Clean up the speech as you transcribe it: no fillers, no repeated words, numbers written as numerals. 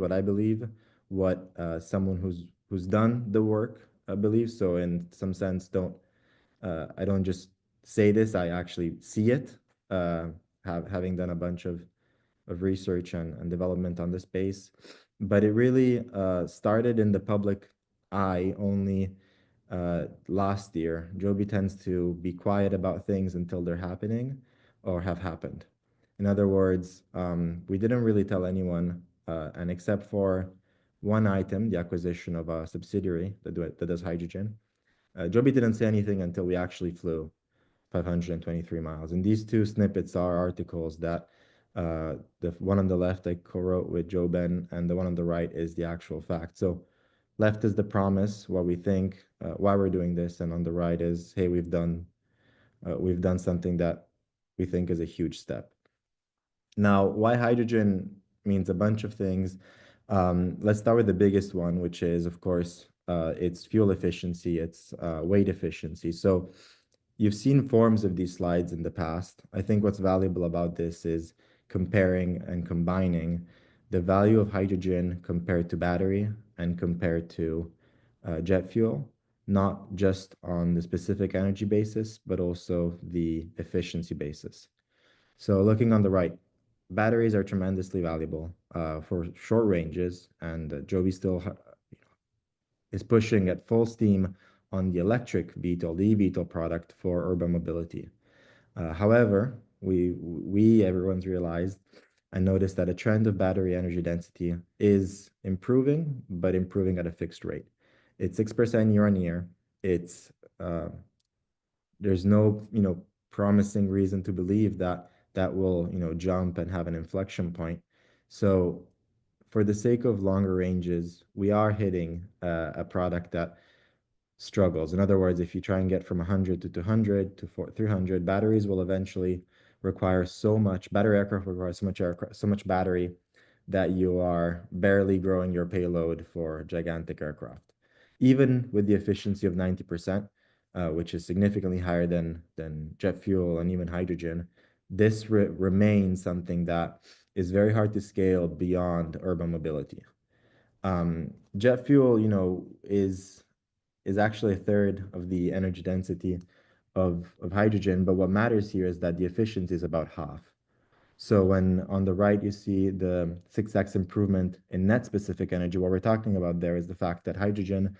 what I believe, what someone who's done the work believes. So in some sense, don't I don't just say this; I actually see it. Uh, having done a bunch of research and development on the space, but it really started in the public eye only last year. Joby tends to be quiet about things until they're happening or have happened. In other words, we didn't really tell anyone, and except for one item, the acquisition of a subsidiary that does hydrogen, Joby didn't say anything until we actually flew 523 miles. And these two snippets are articles that the one on the left I co-wrote with Joe Ben, and the one on the right is the actual fact. So left is the promise, what we think, why we're doing this, and on the right is, hey, we've done something that we think is a huge step. Now, why hydrogen means a bunch of things. Let's start with the biggest one, which is, of course, its fuel efficiency, its weight efficiency. So you've seen forms of these slides in the past. I think what's valuable about this is comparing and combining the value of hydrogen compared to battery and compared to jet fuel, not just on the specific energy basis, but also the efficiency basis. So looking on the right, batteries are tremendously valuable for short ranges, and Joby still is pushing at full steam on the electric VTOL, the eVTOL product for urban mobility. However, everyone's realized and noticed that a trend of battery energy density is improving, but improving at a fixed rate. It's 6% year on year. It's there's no promising reason to believe that that will jump and have an inflection point. So for the sake of longer ranges, we are hitting a product that struggles. In other words, if you try and get from 100 to 200 to 300, batteries will eventually require so much, battery aircraft will require so much battery that you are barely growing your payload for gigantic aircraft. Even with the efficiency of 90%, which is significantly higher than jet fuel and even hydrogen, this remains something that is very hard to scale beyond urban mobility. Jet fuel, is actually a third of the energy density of hydrogen, but what matters here is that the efficiency is about half. So when on the right you see the 6x improvement in net specific energy, what we're talking about there is the fact that hydrogen